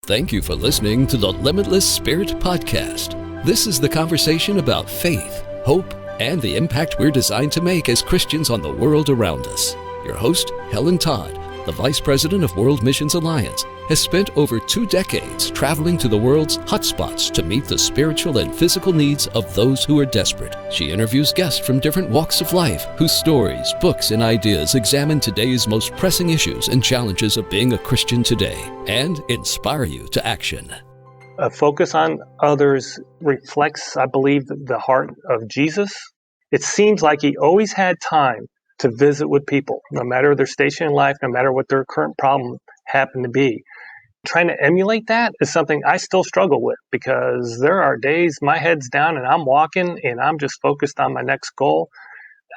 Thank you for listening to the Limitless Spirit Podcast. This is the conversation about faith, hope, and the impact we're designed to make as Christians on the world around us. Your host, Helen Todd, the Vice President of World Missions Alliance, has spent over 2 decades traveling to the world's hotspots to meet the spiritual and physical needs of those who are desperate. She interviews guests from different walks of life whose stories, books, and ideas examine today's most pressing issues and challenges of being a Christian today and inspire you to action. A focus on others reflects, I believe, the heart of Jesus. It seems like he always had time to visit with people, no matter their station in life, no matter what their current problem happened to be. Trying to emulate that is something I still struggle with, because there are days my head's down and I'm walking and I'm just focused on my next goal.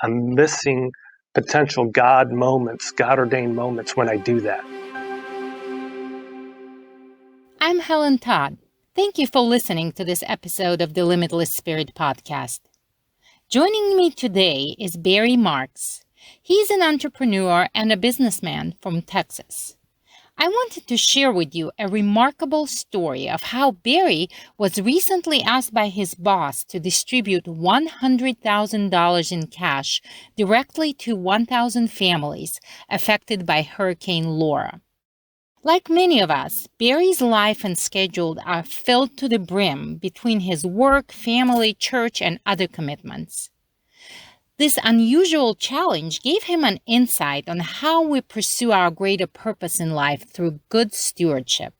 I'm missing potential God moments, God-ordained moments when I do that. I'm Helen Todd. Thank you for listening to this episode of the Limitless Spirit Podcast. Joining me today is Barry Marks. He's an entrepreneur and a businessman from Texas. I wanted to share with you a remarkable story of how Barry was recently asked by his boss to distribute $100,000 in cash directly to 1,000 families affected by Hurricane Laura. Like many of us, Barry's life and schedule are filled to the brim between his work, family, church, and other commitments. This unusual challenge gave him an insight on how we pursue our greater purpose in life through good stewardship.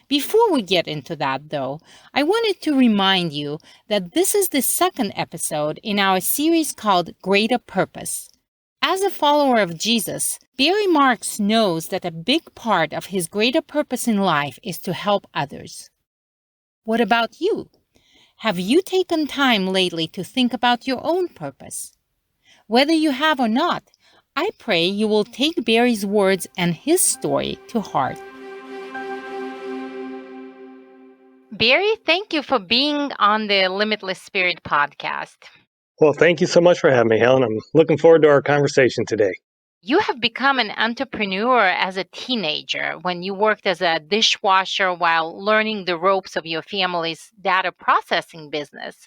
Before we get into that, though, I wanted to remind you that this is the second episode in our series called Greater Purpose. As a follower of Jesus, Barry Marks knows that a big part of his greater purpose in life is to help others. What about you? Have you taken time lately to think about your own purpose? Whether you have or not, I pray you will take Barry's words and his story to heart. Barry, thank you for being on the Limitless Spirit Podcast. Well, thank you so much for having me, Helen. I'm looking forward to our conversation today. You have become an entrepreneur as a teenager when you worked as a dishwasher while learning the ropes of your family's data processing business.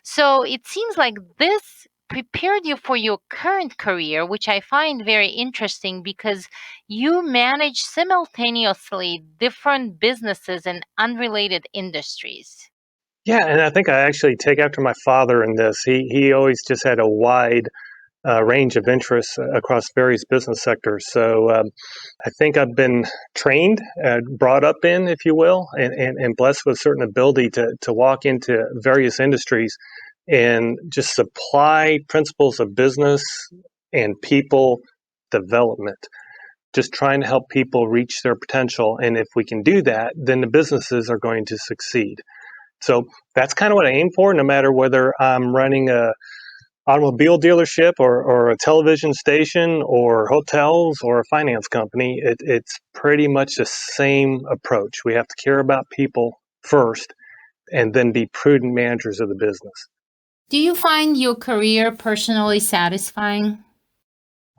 So it seems like this prepared you for your current career, which I find very interesting because you manage simultaneously different businesses in unrelated industries. Yeah, and I think I actually take after my father in this. He always just had a wide range of interests across various business sectors. So I think I've been trained, brought up in, if you will, and blessed with a certain ability to walk into various industries and just supply principles of business and people development, just trying to help people reach their potential. And if we can do that, then the businesses are going to succeed. So that's kind of what I aim for, no matter whether I'm running a automobile dealership or a television station or hotels or a finance company. It's pretty much the same approach. We have to care about people first and then be prudent managers of the business. Do you find your career personally satisfying?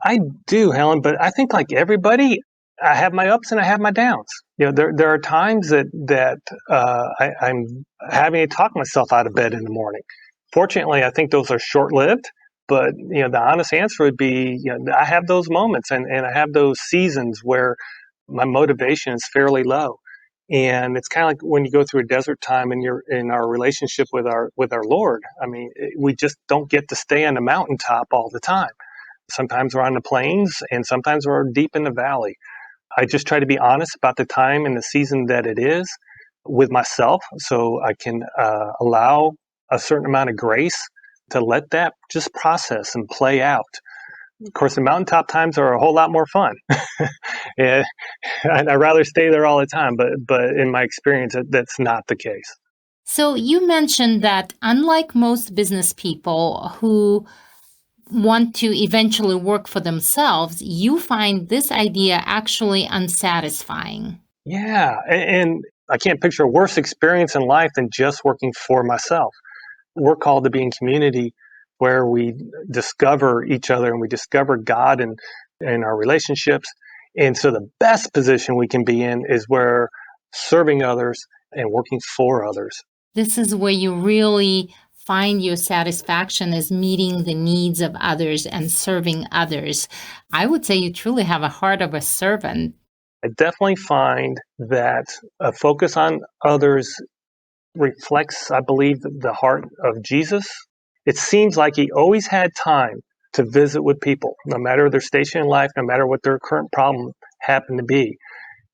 I do, Helen, but I think like everybody, I have my ups and I have my downs. You know, there are times that I'm having to talk myself out of bed in the morning. Fortunately, I think those are short-lived, but the honest answer would be, I have those moments and I have those seasons where my motivation is fairly low. And it's kind of like when you go through a desert time and you're in our relationship with our Lord. I mean, we just don't get to stay on the mountaintop all the time. Sometimes we're on the plains and sometimes we're deep in the valley. I just try to be honest about the time and the season that it is with myself, so I can allow a certain amount of grace to let that just process and play out. Of course, the mountaintop times are a whole lot more fun. And I'd rather stay there all the time, but in my experience, that's not the case. So you mentioned that unlike most business people who want to eventually work for themselves, you find this idea actually unsatisfying. Yeah, and I can't picture a worse experience in life than just working for myself. We're called to be in community where we discover each other and we discover God and our relationships. And so the best position we can be in is where serving others, and working for others. This is where you really find your satisfaction is meeting the needs of others and serving others. I would say you truly have a heart of a servant. I definitely find that a focus on others reflects, I believe, the heart of Jesus. It seems like he always had time to visit with people, no matter their station in life, no matter what their current problem happened to be.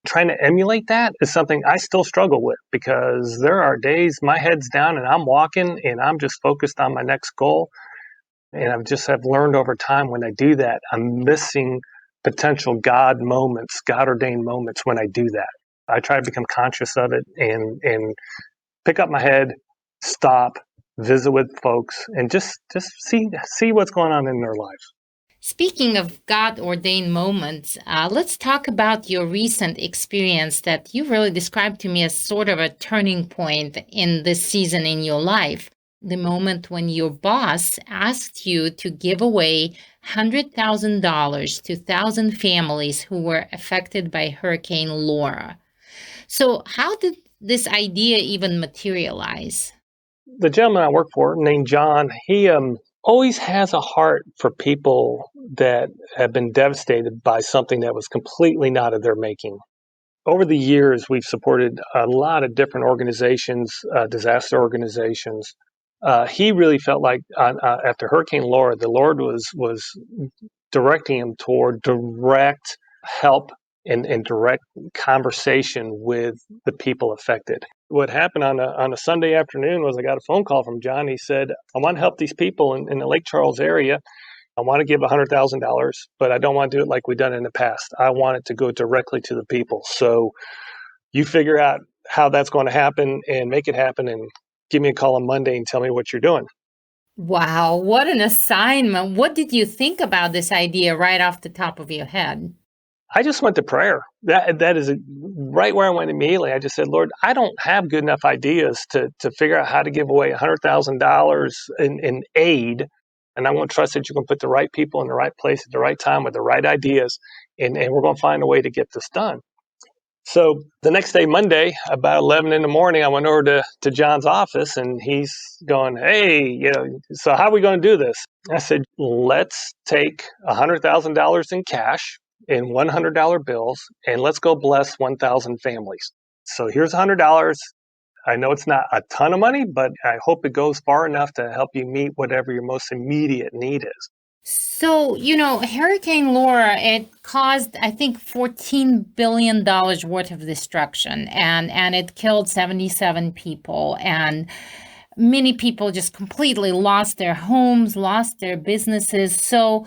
Trying to emulate that is something I still struggle with, because there are days my head's down and I'm walking and I'm just focused on my next goal. And I've just have learned over time, when I do that, I'm missing potential God moments, God ordained moments when I do that. I try to become conscious of it and pick up my head, stop, visit with folks, and just see what's going on in their lives. Speaking of God-ordained moments, let's talk about your recent experience that you really described to me as sort of a turning point in this season in your life. The moment when your boss asked you to give away $100,000 to 1,000 families who were affected by Hurricane Laura. So how did this idea even materialize? The gentleman I work for, named John, he always has a heart for people that have been devastated by something that was completely not of their making. Over the years, we've supported a lot of different organizations, disaster organizations. He really felt like after Hurricane Laura, the Lord was directing him toward direct help and direct conversation with the people affected. What happened on a Sunday afternoon was I got a phone call from John. He said, I want to help these people in the Lake Charles area. I want to give $100,000, but I don't want to do it like we've done in the past. I want it to go directly to the people. So you figure out how that's going to happen and make it happen, and give me a call on Monday and tell me what you're doing. Wow, what an assignment. What did you think about this idea right off the top of your head? I just went to prayer. That is right where I went immediately. I just said, Lord, I don't have good enough ideas to figure out how to give away $100,000 in aid. And I want to trust that you can put the right people in the right place at the right time with the right ideas. And we're going to find a way to get this done. So the next day, Monday, about 11 in the morning, I went over to John's office, and he's going, hey, so how are we going to do this? I said, let's take $100,000 in cash in $100 bills, and let's go bless 1,000 families. So here's $100. I know it's not a ton of money, but I hope it goes far enough to help you meet whatever your most immediate need is. So, Hurricane Laura, it caused, I think, $14 billion worth of destruction, and it killed 77 people, and many people just completely lost their homes, lost their businesses. So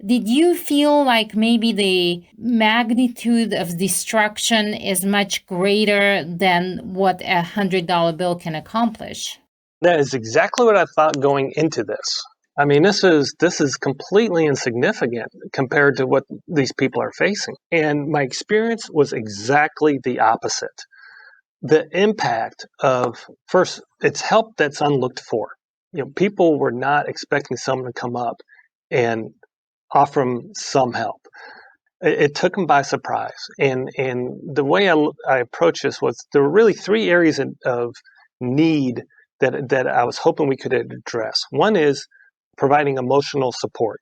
did you feel like maybe the magnitude of destruction is much greater than what a $100 bill can accomplish? That is exactly what I thought going into this. I mean, this is completely insignificant compared to what these people are facing. And my experience was exactly the opposite. The impact of, first, it's help that's unlooked for. People were not expecting someone to come up and offer them some help. It took them by surprise. And the way I approached this was, there were really three areas of need that I was hoping we could address. One is providing emotional support.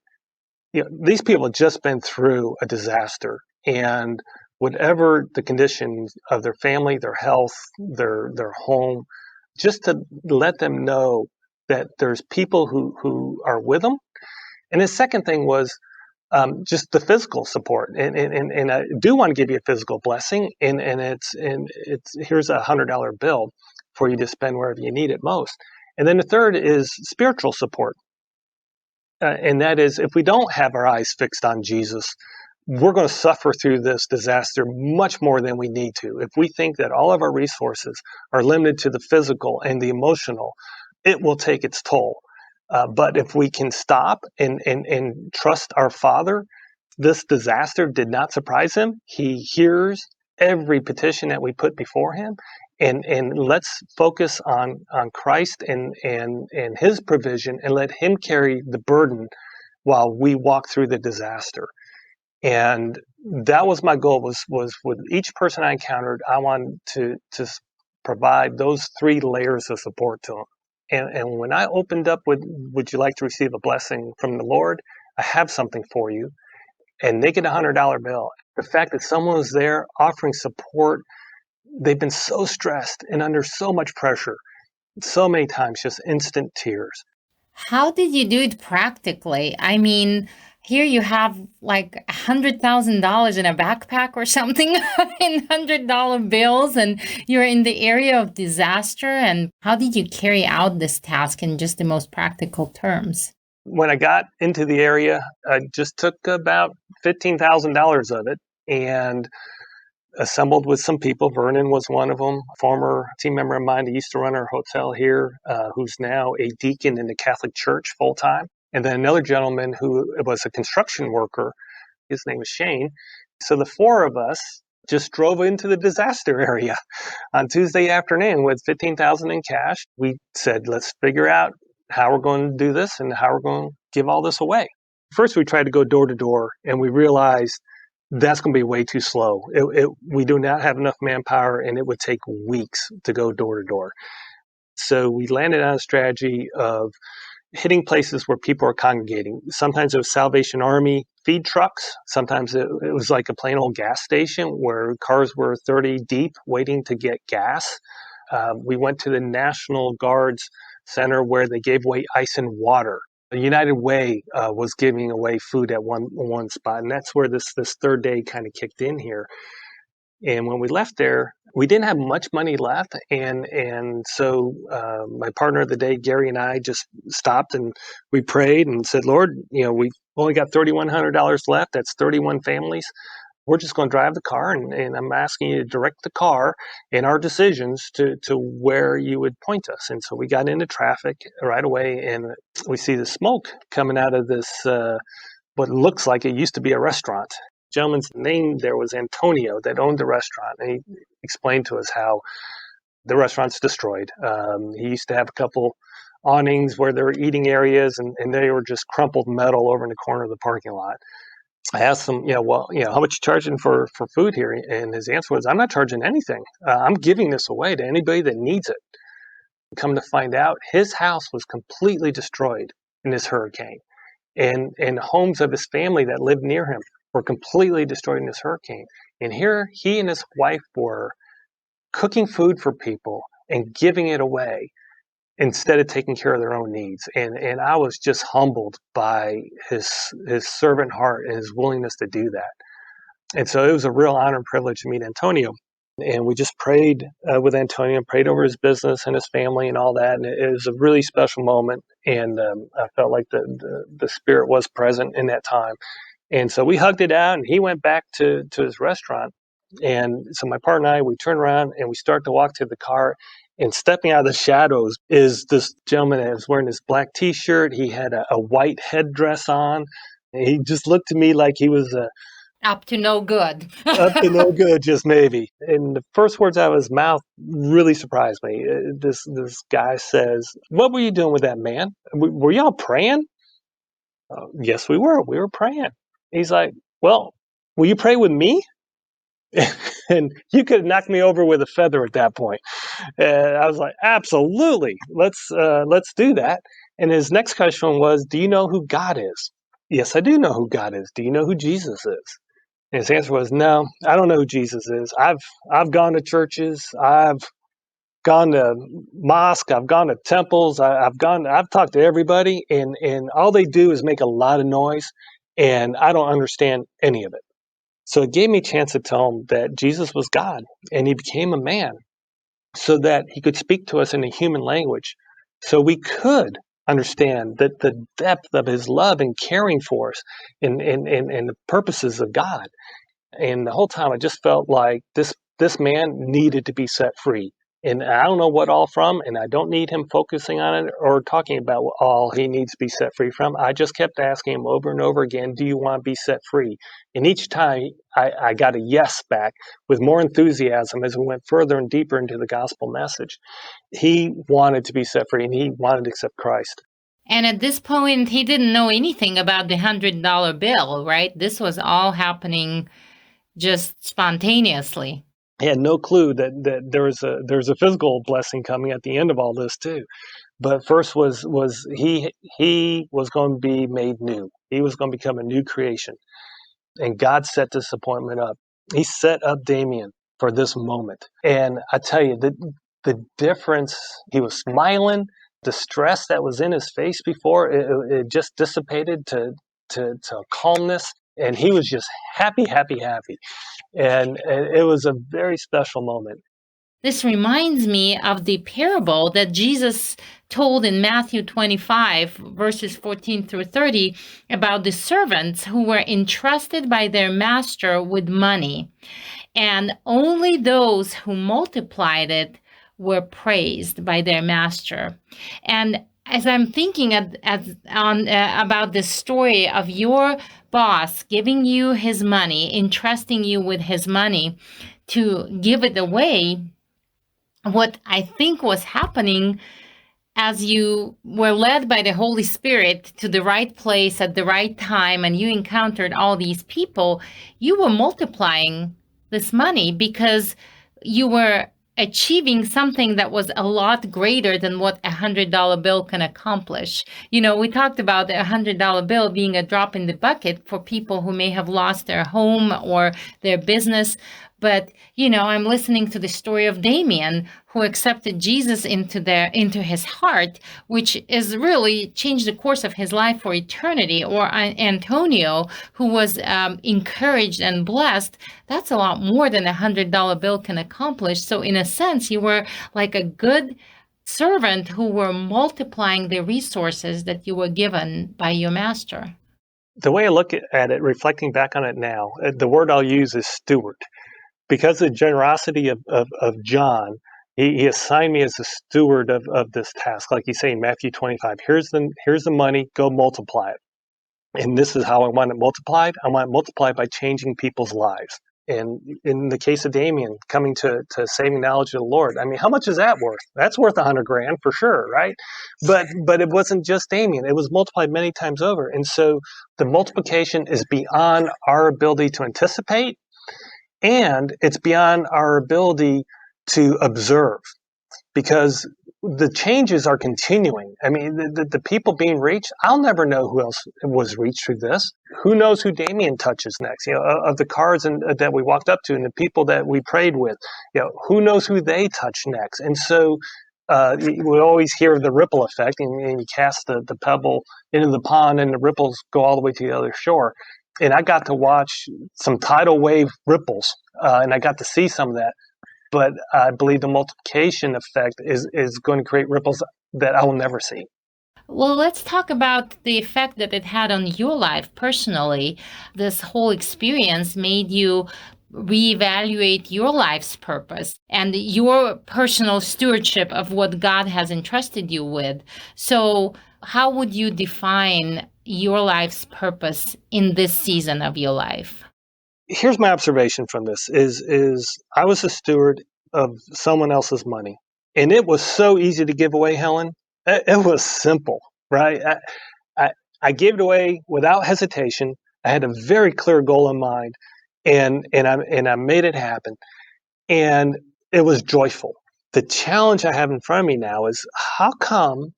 These people have just been through a disaster, and whatever the conditions of their family, their health, their home, just to let them know that there's people who are with them. And the second thing was just the physical support, and I do want to give you a physical blessing, and it's here's a $100 bill for you to spend wherever you need it most. And then the third is spiritual support. And that is, if we don't have our eyes fixed on Jesus, we're going to suffer through this disaster much more than we need to. If we think that all of our resources are limited to the physical and the emotional, it will take its toll. But if we can stop and trust our Father, this disaster did not surprise him. He hears every petition that we put before him. And let's focus on Christ and his provision, and let him carry the burden while we walk through the disaster. And that was my goal, was with each person I encountered, I wanted to provide those 3 layers of support to them. And when I opened up with, would you like to receive a blessing from the Lord? I have something for you. And they get a $100 bill. The fact that someone was there offering support, they've been so stressed and under so much pressure, so many times, just instant tears. How did you do it practically? I mean, here you have like $100,000 in a backpack or something in $100 bills, and you're in the area of disaster. And how did you carry out this task in just the most practical terms? When I got into the area, I just took about $15,000 of it and assembled with some people. Vernon was one of them, a former team member of mine who used to run our hotel here, who's now a deacon in the Catholic Church full-time. And then another gentleman who was a construction worker. His name was Shane. So the 4 of us just drove into the disaster area on Tuesday afternoon with $15,000 in cash. We said, let's figure out how we're going to do this and how we're going to give all this away. First, we tried to go door to door, and we realized that's going to be way too slow. We do not have enough manpower, and it would take weeks to go door to door. So we landed on a strategy of hitting places where people are congregating. Sometimes it was Salvation Army feed trucks. Sometimes it was like a plain old gas station where cars were 30 deep waiting to get gas. We went to the National Guard's Center where they gave away ice and water. The United Way was giving away food at one spot, and that's where this 3rd day kind of kicked in here. And when we left there, we didn't have much money left, and so my partner of the day, Gary, and I just stopped and we prayed and said, Lord, we've only got $3,100 left. That's 31 families. We're just going to drive the car, and I'm asking you to direct the car and our decisions to where you would point us. And so we got into traffic right away, and we see the smoke coming out of this, what looks like it used to be a restaurant. The gentleman's name there was Antonio that owned the restaurant, and he explained to us how the restaurant's destroyed. He used to have a couple awnings where there were eating areas, and they were just crumpled metal over in the corner of the parking lot. I asked him, how much you charging for food here? And his answer was, I'm not charging anything. I'm giving this away to anybody that needs it. Come to find out, his house was completely destroyed in this hurricane. And homes of his family that lived near him were completely destroyed in this hurricane. And here he and his wife were cooking food for people and giving it away instead of taking care of their own needs. And I was just humbled by his servant heart and his willingness to do that. And so it was a real honor and privilege to meet Antonio. And we just prayed with Antonio, prayed over his business and his family and all that. And it was a really special moment. And I felt like the Spirit was present in that time. And so we hugged it out, and he went back to his restaurant. And so my partner and I, we turned around and we start to walk to the car. And stepping out of the shadows is this gentleman that was wearing this black T-shirt. He had a white headdress on. And he just looked to me like he was up to no good. Up to no good, just maybe. And the first words out of his mouth really surprised me. This guy says, "What were you doing with that man? Were y'all praying?" Yes, we were. We were praying. He's like, "Well, will you pray with me?" And you could have knocked me over with a feather at that point. I was like, absolutely, let's do that. And his next question was, do you know who God is? Yes, I do know who God is. Do you know who Jesus is? And his answer was, no, I don't know who Jesus is. I've gone to churches. I've gone to mosque. I've gone to temples. I've talked to everybody, and all they do is make a lot of noise, and I don't understand any of it. So it gave me a chance to tell him that Jesus was God, and he became a man so that he could speak to us in a human language, so we could understand that the depth of his love and caring for us and the purposes of God. And the whole time I just felt like this man needed to be set free. And I don't know what all from, and I don't need him focusing on it or talking about what all he needs to be set free from. I just kept asking him over and over again, do you want to be set free? And each time I got a yes back with more enthusiasm as we went further and deeper into the gospel message. He wanted to be set free, and he wanted to accept Christ. And at this point, he didn't know anything about the $100 bill, right? This was all happening just spontaneously. He had no clue that there's a physical blessing coming at the end of all this too. But first was he was going to be made new. He was going to become a new creation. And God set this appointment up. He set up Damian for this moment. And I tell you, the difference, he was smiling. The stress that was in his face before, it just dissipated to calmness. And he was just happy, happy, happy. And it was a very special moment. This reminds me of the parable that Jesus told in Matthew 25, verses 14 through 30, about the servants who were entrusted by their master with money. And only those who multiplied it were praised by their master. And as I'm thinking about the story of your boss giving you his money, entrusting you with his money to give it away, what I think was happening as you were led by the Holy Spirit to the right place at the right time and you encountered all these people, you were multiplying this money because you were achieving something that was a lot greater than what a $100 bill can accomplish. You know, we talked about the $100 bill being a drop in the bucket for people who may have lost their home or their business. But, you know, I'm listening to the story of Damian, who accepted Jesus into his heart, which is really changed the course of his life for eternity. Or Antonio, who was encouraged and blessed. That's a lot more than a $100 bill can accomplish. So in a sense, you were like a good servant who were multiplying the resources that you were given by your master. The way I look at it, reflecting back on it now, the word I'll use is steward. Because of the generosity of John, he assigned me as a steward of this task. Like you say in Matthew 25, here's the money, go multiply it. And this is how I want it multiplied. I want it multiplied by changing people's lives. And in the case of Damian, coming to saving knowledge of the Lord, I mean, how much is that worth? That's worth $100,000 for sure, right? But it wasn't just Damian; it was multiplied many times over. And so the multiplication is beyond our ability to anticipate, and it's beyond our ability to observe, because the changes are continuing. I mean, the people being reached, I'll never know who else was reached through this. Who knows who Damian touches next? You know, of the cards that we walked up to and the people that we prayed with, you know, who knows who they touch next? And so we always hear the ripple effect, and you cast the pebble into the pond and the ripples go all the way to the other shore. And I got to watch some tidal wave ripples, and I got to see some of that. But I believe the multiplication effect is going to create ripples that I will never see. Well, let's talk about the effect that it had on your life personally. This whole experience made you reevaluate your life's purpose and your personal stewardship of what God has entrusted you with. So how would you define your life's purpose in this season of your life? Here's my observation from this is I was a steward of someone else's money, and it was so easy to give away, Helen. It was simple, right? I gave it away without hesitation. I had a very clear goal in mind, and I made it happen, and it was joyful. The challenge I have in front of me now is, how come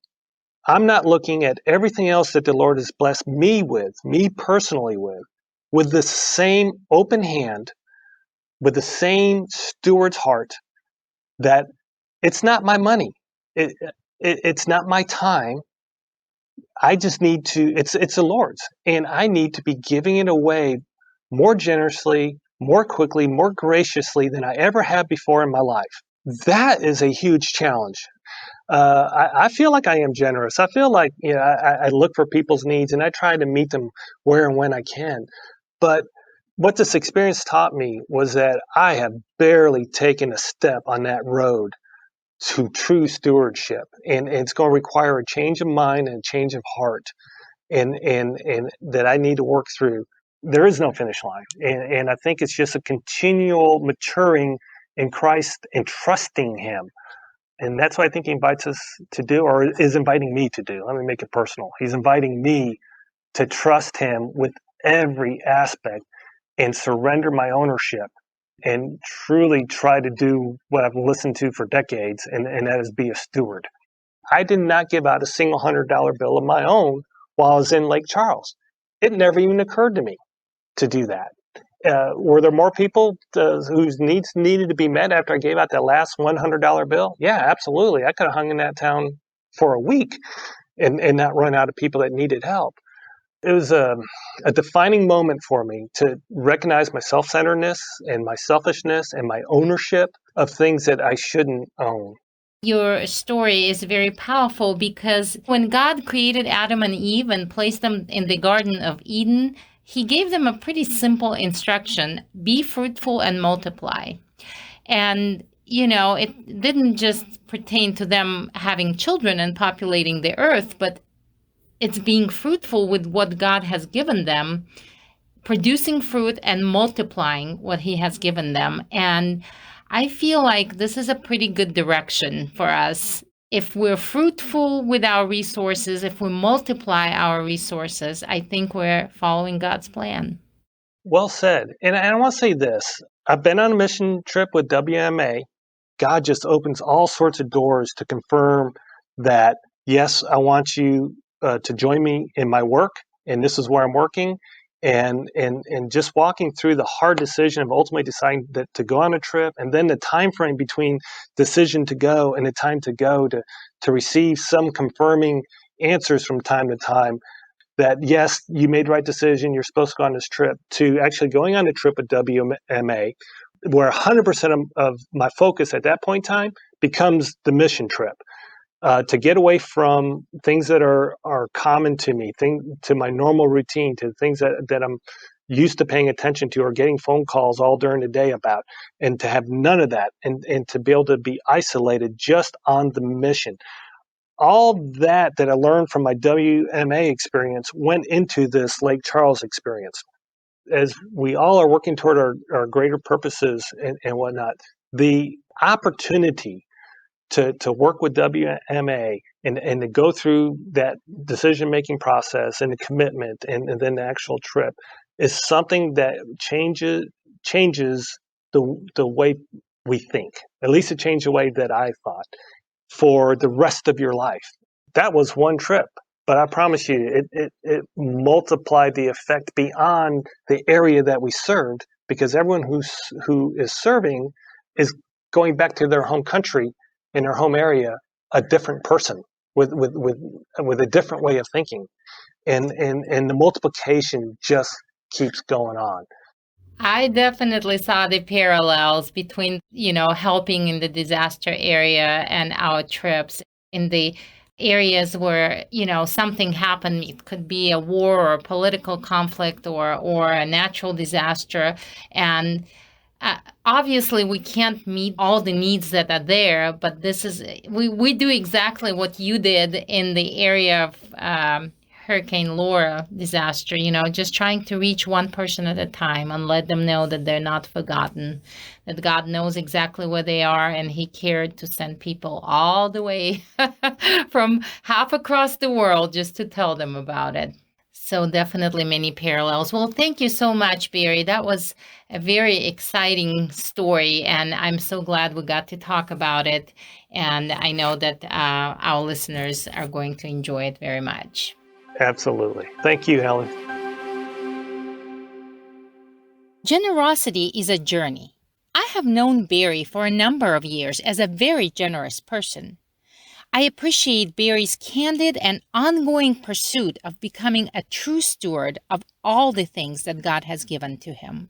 I'm not looking at everything else that the Lord has blessed me with, me personally with the same open hand, with the same steward's heart, that it's not my money, it's not my time. I just need to. It's the Lord's, and I need to be giving it away more generously, more quickly, more graciously than I ever have before in my life. That is a huge challenge. I feel like I am generous. I feel like, you know, I look for people's needs and I try to meet them where and when I can. But what this experience taught me was that I have barely taken a step on that road to true stewardship. And it's going to require a change of mind and a change of heart, and that I need to work through. There is no finish line. And I think it's just a continual maturing in Christ and trusting Him. And that's what I think he invites us to do, or is inviting me to do. Let me make it personal. He's inviting me to trust him with every aspect and surrender my ownership and truly try to do what I've listened to for decades, and that is be a steward. I did not give out a single $100 bill of my own while I was in Lake Charles. It never even occurred to me to do that. Were there more people whose needs needed to be met after I gave out that last $100 bill? Yeah, absolutely. I could have hung in that town for a week and not run out of people that needed help. It was a defining moment for me to recognize my self-centeredness and my selfishness and my ownership of things that I shouldn't own. Your story is very powerful because when God created Adam and Eve and placed them in the Garden of Eden, he gave them a pretty simple instruction: be fruitful and multiply. And, it didn't just pertain to them having children and populating the earth, but it's being fruitful with what God has given them, producing fruit and multiplying what he has given them. And I feel like this is a pretty good direction for us. If we're fruitful with our resources, if we multiply our resources, I think we're following God's plan. Well said. And I want to say this. I've been on a mission trip with WMA. God just opens all sorts of doors to confirm that, yes, I want you to join me in my work, and this is where I'm working. And just walking through the hard decision of ultimately deciding to go on a trip, and then the time frame between decision to go and the time to go to receive some confirming answers from time to time that, yes, you made the right decision, you're supposed to go on this trip, to actually going on a trip with WMA, where 100% of my focus at that point in time becomes the mission trip. To get away from things that are common to me, to my normal routine, to things that I'm used to paying attention to or getting phone calls all during the day about, and to have none of that, and to be able to be isolated just on the mission. All that I learned from my WMA experience went into this Lake Charles experience. As we all are working toward our greater purposes and whatnot, the opportunity to work with WMA and to go through that decision-making process and the commitment and then the actual trip is something that changes the way we think. At least it changed the way that I thought for the rest of your life. That was one trip, but I promise you, it multiplied the effect beyond the area that we served, because everyone who is serving is going back to their home country, in their home area, a different person with a different way of thinking, and the multiplication just keeps going on. I definitely saw the parallels between, helping in the disaster area and our trips in the areas where, something happened. It could be a war or a political conflict or a natural disaster. And obviously, we can't meet all the needs that are there, but we do exactly what you did in the area of Hurricane Laura disaster, just trying to reach one person at a time and let them know that they're not forgotten, that God knows exactly where they are, and he cared to send people all the way from half across the world just to tell them about it. So definitely many parallels. Well, thank you so much, Barry. That was a very exciting story, and I'm so glad we got to talk about it. And I know that our listeners are going to enjoy it very much. Absolutely. Thank you, Helen. Generosity is a journey. I have known Barry for a number of years as a very generous person. I appreciate Barry's candid and ongoing pursuit of becoming a true steward of all the things that God has given to him.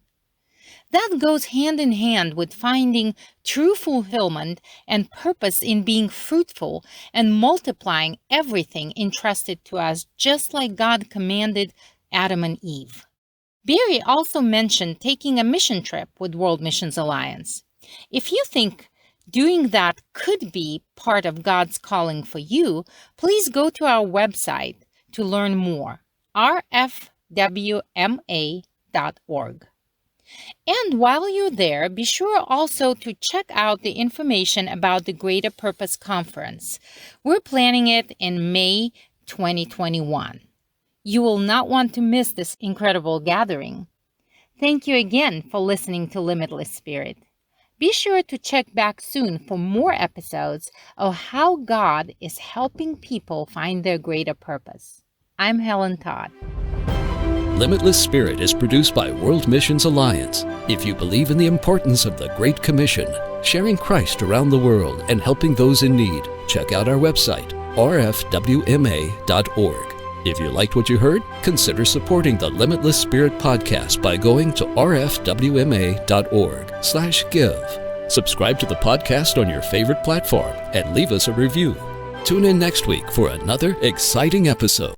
That goes hand in hand with finding true fulfillment and purpose in being fruitful and multiplying everything entrusted to us, just like God commanded Adam and Eve. Barry also mentioned taking a mission trip with World Missions Alliance. If you think doing that could be part of God's calling for you, please go to our website to learn more, rfwma.org. And while you're there, be sure also to check out the information about the Greater Purpose Conference. We're planning it in May 2021. You will not want to miss this incredible gathering. Thank you again for listening to Limitless Spirit. Be sure to check back soon for more episodes of how God is helping people find their greater purpose. I'm Helen Todd. Limitless Spirit is produced by World Missions Alliance. If you believe in the importance of the Great Commission, sharing Christ around the world and helping those in need, check out our website, rfwma.org. If you liked what you heard, consider supporting the Limitless Spirit podcast by going to rfwma.org/give. Subscribe to the podcast on your favorite platform and leave us a review. Tune in next week for another exciting episode.